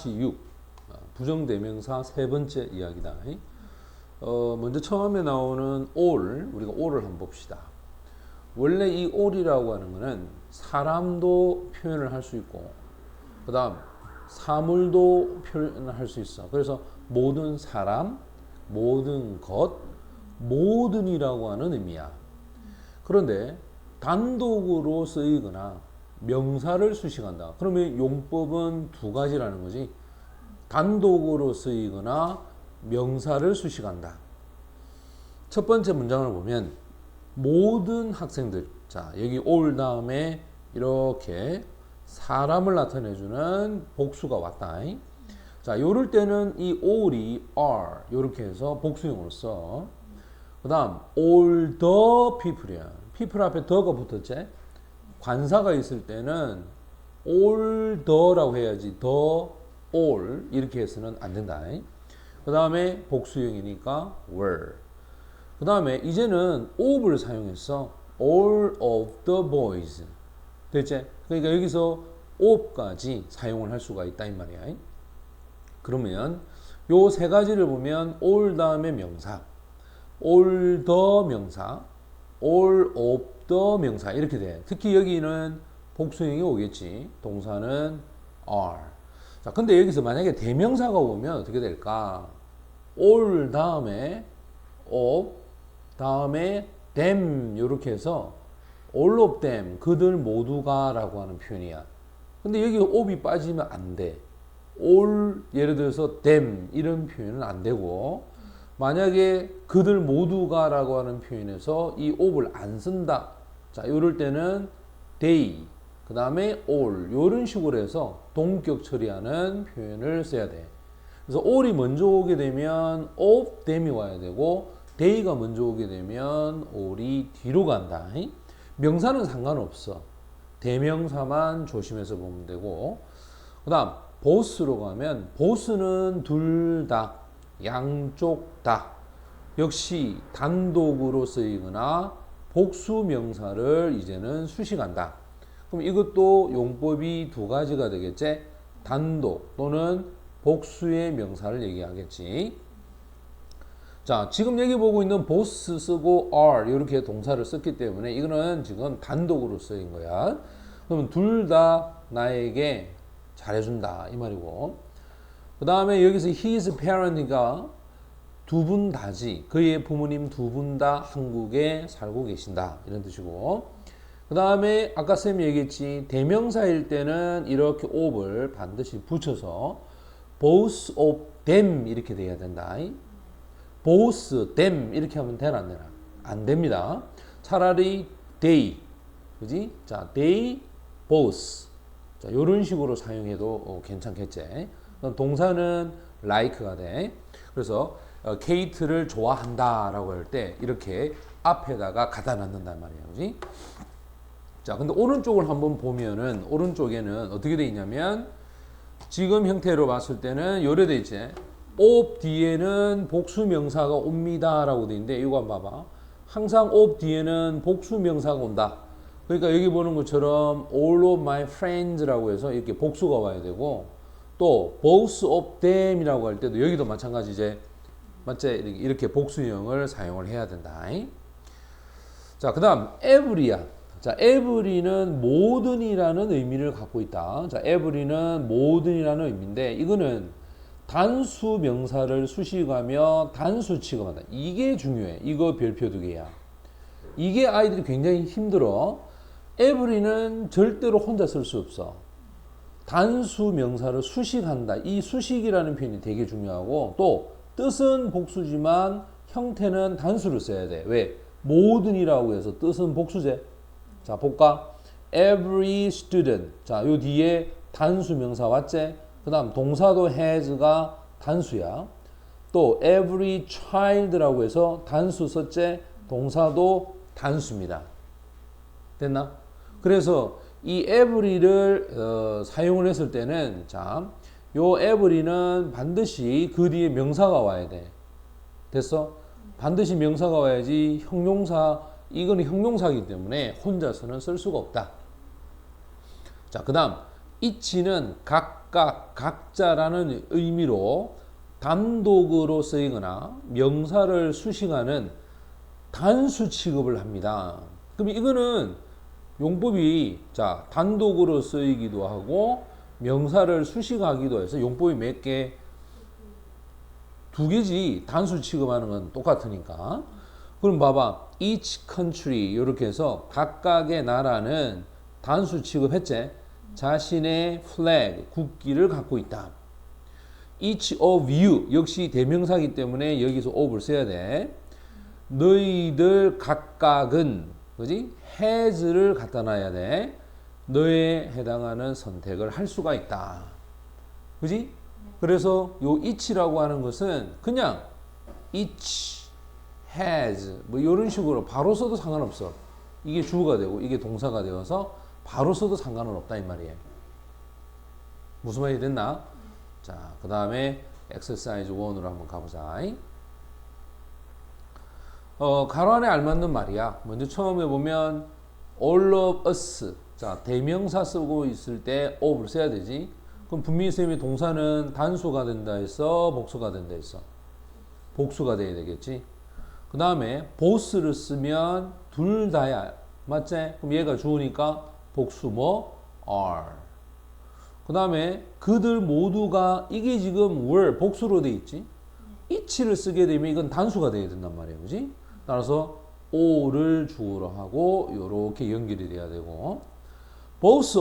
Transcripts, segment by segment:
46 부정대명사 세 번째 이야기다. 먼저 처음에 나오는 all, 우리가 all을 한번 봅시다. 원래 이 all이라고 하는 거는 사람도 표현을 할 수 있고 그 다음 사물도 표현을 할 수 있어. 그래서 모든 사람, 모든 것, 모든이라고 하는 의미야. 그런데 단독으로 쓰이거나 명사를 수식한다. 그러면 용법은 두 가지라는 거지. 단독으로 쓰이거나 명사를 수식한다. 첫 번째 문장을 보면 모든 학생들, 자 여기 all 다음에 이렇게 사람을 나타내주는 복수가 왔다. 자 요럴 때는 이 all이 are 이렇게 해서 복수형으로 써. 그 다음 all the people이야. people 앞에 the가 붙었지. 관사가 있을 때는 all the라고 해야지 the all 이렇게 해서는 안 된다. 그 다음에 복수형이니까 were. 그 다음에 이제는 of를 사용했어. all of the boys. 됐지? 그러니까 여기서 of까지 사용을 할 수가 있다 이 말이야. 그러면 요 세 가지를 보면 all 다음에 명사, all the 명사, all of the 명사 이렇게 돼. 특히 여기는 복수형이 오겠지. 동사는 are. 자, 근데 여기서 만약에 대명사가 오면 어떻게 될까? all 다음에 of 다음에 them 이렇게 해서 all of them 그들 모두가 라고 하는 표현이야. 근데 여기 of이 빠지면 안 돼. all 예를 들어서 them 이런 표현은 안 되고 만약에 그들 모두가 라고 하는 표현에서 이 of를 안 쓴다. 자, 이럴 때는 they 그 다음에 all 이런 식으로 해서 동격 처리하는 표현을 써야 돼. 그래서 all이 먼저 오게 되면 of them이 와야 되고 they가 먼저 오게 되면 all이 뒤로 간다. 명사는 상관없어. 대명사만 조심해서 보면 되고 그 다음 both로 가면 both는 둘 다, 양쪽 다 역시 단독으로 쓰이거나 복수 명사를 이제는 수식한다. 그럼 이것도 용법이 두 가지가 되겠지. 단독 또는 복수의 명사를 얘기하겠지. 자, 지금 여기 보고 있는 both 쓰고 are 이렇게 동사를 썼기 때문에 이거는 지금 단독으로 쓰인 거야. 그러면 둘 다 나에게 잘해준다 이 말이고 그 다음에 여기서 his parent가 두 분 다지 그의 부모님 두 분 다 한국에 살고 계신다 이런 뜻이고 그 다음에 아까 쌤이 얘기했지 대명사일 때는 이렇게 of를 반드시 붙여서 both of them 이렇게 돼야 된다. both them 이렇게 하면 되나 안 되나? 안 됩니다. 차라리 they 그지? 자 they both 자 이런 식으로 사용해도 괜찮겠지. 동사는 like가 돼. 그래서 케이트를 좋아한다 라고 할 때 이렇게 앞에다가 갖다 놨는단 말이에요. 그지? 자, 근데 오른쪽을 한번 보면은 오른쪽에는 어떻게 돼 있냐면 지금 형태로 봤을 때는 요래 돼 있지. of 뒤에는 복수 명사가 옵니다 라고 돼 있는데 이거 한번 봐봐. 항상 of 뒤에는 복수 명사가 온다. 그러니까 여기 보는 것처럼 all of my friends 라고 해서 이렇게 복수가 와야 되고 또 both of them 이라고 할 때도 여기도 마찬가지지. 맞지? 이렇게 복수형을 사용을 해야 된다. 자, 그 다음 every야. 자, every는 모든이라는 의미를 갖고 있다. 자, every는 모든이라는 의미인데 이거는 단수 명사를 수식하며 단수 취급한다. 이게 중요해. 이거 별표 두 개야. 이게 아이들이 굉장히 힘들어. every는 절대로 혼자 쓸 수 없어. 단수 명사를 수식한다. 이 수식이라는 표현이 되게 중요하고 또 뜻은 복수지만 형태는 단수를 써야 돼. 왜? 모든이라고 해서 뜻은 복수제. 자, 볼까? Every student. 자, 요 뒤에 단수 명사 왔지? 그 다음 동사도 has가 단수야. 또 every child라고 해서 단수 썼지? 동사도 단수입니다. 됐나? 그래서 이 every를 사용을 했을 때는 자, 요 every는 반드시 그 뒤에 명사가 와야 돼. 됐어? 반드시 명사가 와야지 형용사 이거는 형용사이기 때문에 혼자서는 쓸 수가 없다. 자, 그 다음 each는 각 각각, 각자라는 의미로 단독으로 쓰이거나 명사를 수식하는 단수 취급을 합니다. 그럼 이거는 용법이 자 단독으로 쓰이기도 하고 명사를 수식하기도 해서 용법이 몇 개? 두 개지. 단수 취급하는 건 똑같으니까. 그럼 봐봐. each country 이렇게 해서 각각의 나라는 단수 취급했지. 자신의 flag, 국기를 갖고 있다. each of you 역시 대명사기 때문에 여기서 of를 써야 돼. 너희들 각각은 그지? has를 갖다 놔야 돼. 너에 해당하는 선택을 할 수가 있다. 그지? 그래서 요 each라고 하는 것은 그냥 each has 뭐 이런 식으로 바로 써도 상관없어. 이게 주어가 되고 이게 동사가 되어서 바로 써도 상관은 없다 이 말이에요. 무슨 말이 됐나? 자, 그 다음에 exercise 1으로 한번 가보자. 가로 안에 알맞는 말이야. 먼저 처음에 보면 all of us. 자, 대명사 쓰고 있을 때 of를 써야 되지. 그럼 분명히 쌤이 동사는 단수가 된다 했어, 복수가 된다 했어. 복수가 돼야 되겠지. 그 다음에 both를 쓰면 둘 다야. 맞지? 그럼 얘가 주어니까 복수 뭐? are. 그 다음에 그들 모두가 이게 지금 were 복수로 돼 있지. each를 쓰게 되면 이건 단수가 돼야 된단 말이에요. 그지? 따라서 all을 주어로 하고 요렇게 연결이 돼야 되고 both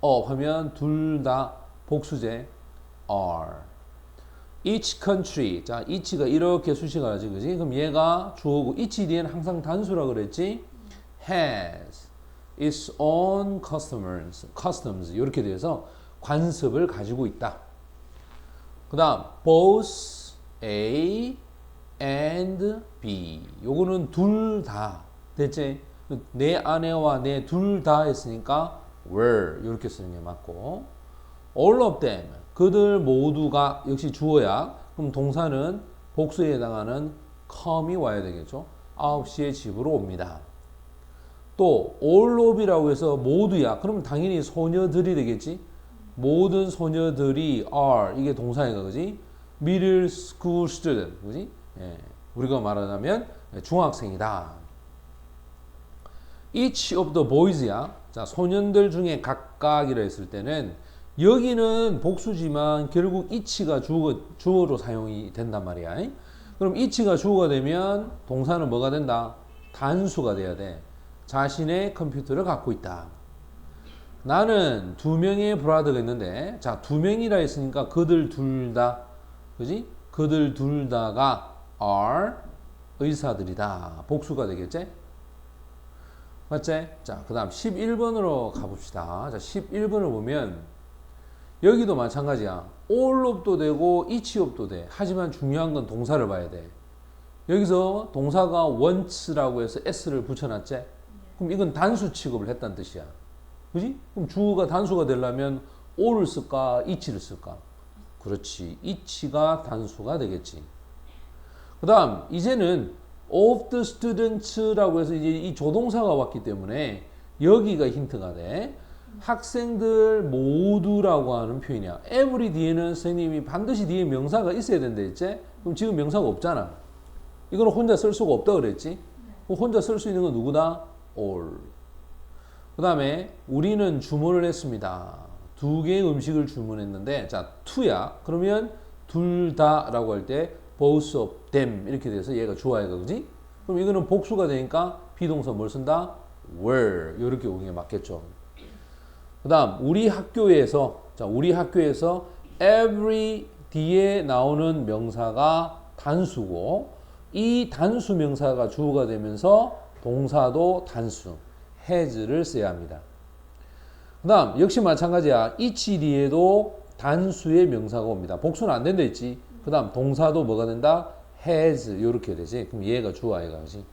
of 하면 둘 다 복수제 are. each country. 자, each가 이렇게 수식을 하지. 그지? 그럼 얘가 주어고 each 뒤에는 항상 단수라 그랬지. has its own customs 이렇게 돼서 관습을 가지고 있다. 그 다음 both A and B 요거는 둘 다 됐지? 내 아내와 내 둘 다 했으니까 were 이렇게 쓰는 게 맞고 all of them 그들 모두가 역시 주어야. 그럼 동사는 복수에 해당하는 come이 와야 되겠죠. 9시에 집으로 옵니다. 또 all of이라고 해서 모두야. 그럼 당연히 소녀들이 되겠지. 모든 소녀들이 are 이게 동사니까 그지? middle school student 그지? 예, 우리가 말하자면 중학생이다. each of the boys야. 자, 소년들 중에 각각이라 했을 때는 여기는 복수지만 결국 each가 주어로 사용이 된단 말이야. 그럼 each가 주어가 되면 동사는 뭐가 된다? 단수가 돼야 돼. 자신의 컴퓨터를 갖고 있다. 나는 두 명의 브라더가 있는데 자, 두 명이라 했으니까 그들 둘 다 그지? 그들 둘 다가 are 의사들이다. 복수가 되겠지? 맞지? 자, 그 다음 11번으로 가봅시다. 자, 11번을 보면 여기도 마찬가지야. all of도 되고 each of도 돼. 하지만 중요한 건 동사를 봐야 돼. 여기서 동사가 wants라고 해서 s를 붙여놨지? 그럼 이건 단수 취급을 했다는 뜻이야. 그지? 그럼 주어가 단수가 되려면 all을 쓸까? each를 쓸까? 그렇지. each가 단수가 되겠지. 그 다음 이제는 of the students라고 해서 이제 이 조동사가 왔기 때문에 여기가 힌트가 돼. 학생들 모두라고 하는 표현이야. every 뒤에는 선생님이 반드시 뒤에 명사가 있어야 된다 했지? 그럼 지금 명사가 없잖아. 이거는 혼자 쓸 수가 없다 그랬지? 혼자 쓸 수 있는 건 누구다? all. 그 다음에 우리는 주문을 했습니다. 두 개의 음식을 주문했는데 자, to야. 그러면 둘 다라고 할 때 both of them 이렇게 돼서 얘가 주어야 그지? 그럼 이거는 복수가 되니까 비동사 뭘 쓴다? were 이렇게 오는 게 맞겠죠. 그 다음 우리 학교에서 자, 우리 학교에서 every 뒤에 나오는 명사가 단수고 이 단수 명사가 주어가 되면서 동사도 단수 has를 써야 합니다. 그 다음 역시 마찬가지야. each 뒤에도 단수의 명사가 옵니다. 복수는 안 된다 했지. 그 다음 동사도 뭐가 된다? has 이렇게 되지. 그럼 얘가 주어 얘가 그지.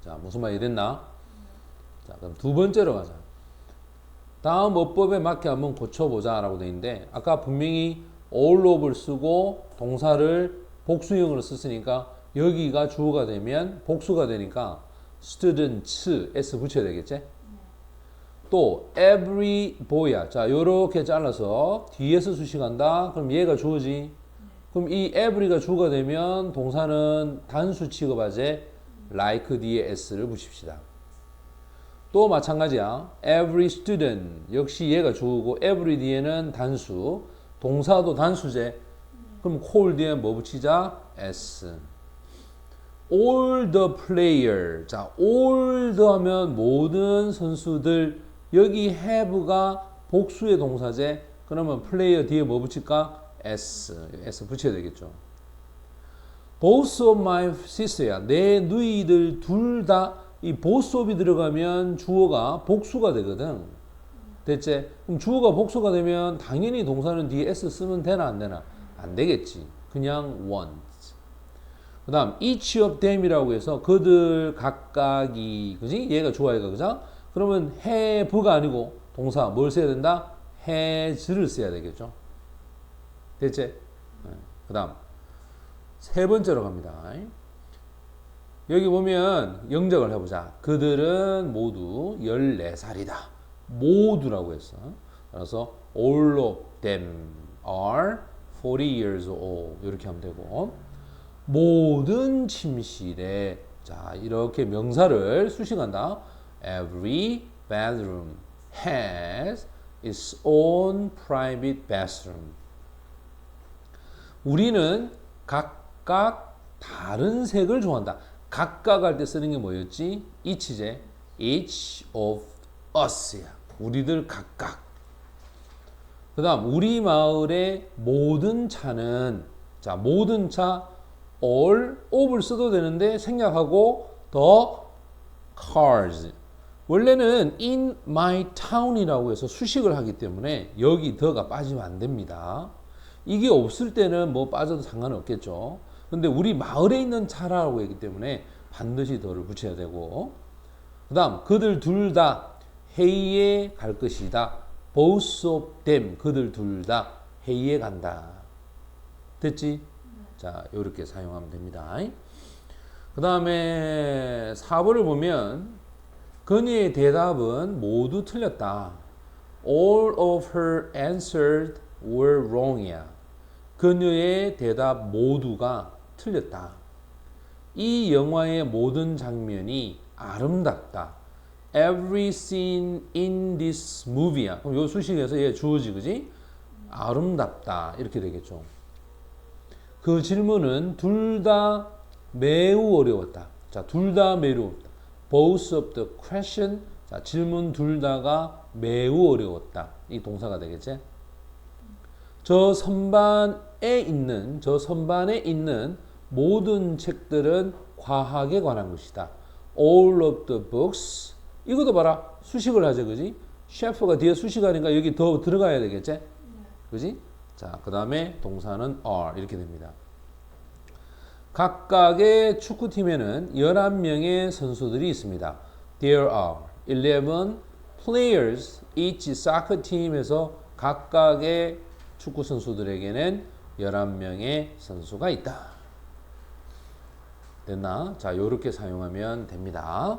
자, 무슨 말이 됐나? 자, 그럼 두 번째로 가자. 다음 어법에 맞게 한번 고쳐보자 라고 되어 있는데 아까 분명히 all of를 쓰고 동사를 복수형으로 썼으니까 여기가 주어가 되면 복수가 되니까 students s 붙여야 되겠지? 또 every boy야. 자, 요렇게 잘라서 뒤에서 수식한다. 그럼 얘가 주어지. 그럼 이 every가 주어가 되면 동사는 단수 취급하지. like 뒤에 s를 붙입시다. 또 마찬가지야. every student 역시 얘가 주어고 every 뒤에는 단수. 동사도 단수제. 그럼 call 뒤에 뭐 붙이자? s. all the player. 자, all the 하면 모든 선수들. 여기 have가 복수의 동사제. 그러면 player 뒤에 뭐 붙일까? s. s 붙여야 되겠죠. both of my sister야. 내 누이들 둘 다 이 both of이 들어가면 주어가 복수가 되거든. 됐지? 그럼 주어가 복수가 되면 당연히 동사는 뒤에 s 쓰면 되나 안 되나? 안 되겠지. 그냥 once. 그 다음 each of them이라고 해서 그들 각각이, 그지? 얘가 주어 얘가, 그죠? 그러면 have가 아니고 동사 뭘 써야 된다? has를 써야 되겠죠. 됐지? 네. 그 다음 세 번째로 갑니다. 여기 보면 영적을 해보자. 그들은 모두 14살이다. 모두라고 했어. 그래서 all of them are 40 years old. 이렇게 하면 되고, 모든 침실에, 자, 이렇게 명사를 수식한다. Every bedroom has its own private bathroom. 우리는 각각 다른 색을 좋아한다. 각각 할 때 쓰는 게 뭐였지? each제. each of us야. 우리들 각각. 그 다음 우리 마을의 모든 차는, 자, 모든 차 all of를 써도 되는데 생략하고 the cars. 원래는 in my town이라고 해서 수식을 하기 때문에 여기 the가 빠지면 안 됩니다. 이게 없을 때는 뭐 빠져도 상관없겠죠. 근데 우리 마을에 있는 차라고 했기 때문에 반드시 더를 붙여야 되고, 그 다음 그들 둘 다 회의에 갈 것이다. both of them, 그들 둘 다 회의에 간다. 됐지? 자, 이렇게 사용하면 됩니다. 그 다음에 4번을 보면 그녀의 대답은 모두 틀렸다. All of her answers were wrong이야. 그녀의 대답 모두가 틀렸다. 이 영화의 모든 장면이 아름답다. Every scene in this movie야. 그럼 요 수식에서 얘 주어지, 그지? 아름답다. 이렇게 되겠죠. 그 질문은 둘 다 매우 어려웠다. 자, 둘 다 매우 어렵다. Both of the question. 자, 질문 둘 다가 매우 어려웠다. 이 동사가 되겠지? 저 선반에 있는 모든 책들은 과학에 관한 것이다. All of the books. 이것도 봐라. 수식을 하죠, 그지? 셰프가 뒤에 수식하니까 여기 더 들어가야 되겠지? 그지? 자, 그 다음에 동사는 are. 이렇게 됩니다. 각각의 축구팀에는 11명의 선수들이 있습니다. There are 11 players each soccer team에서 각각의 축구 선수들에게는 11명의 선수가 있다. 됐나? 자, 요렇게 사용하면 됩니다.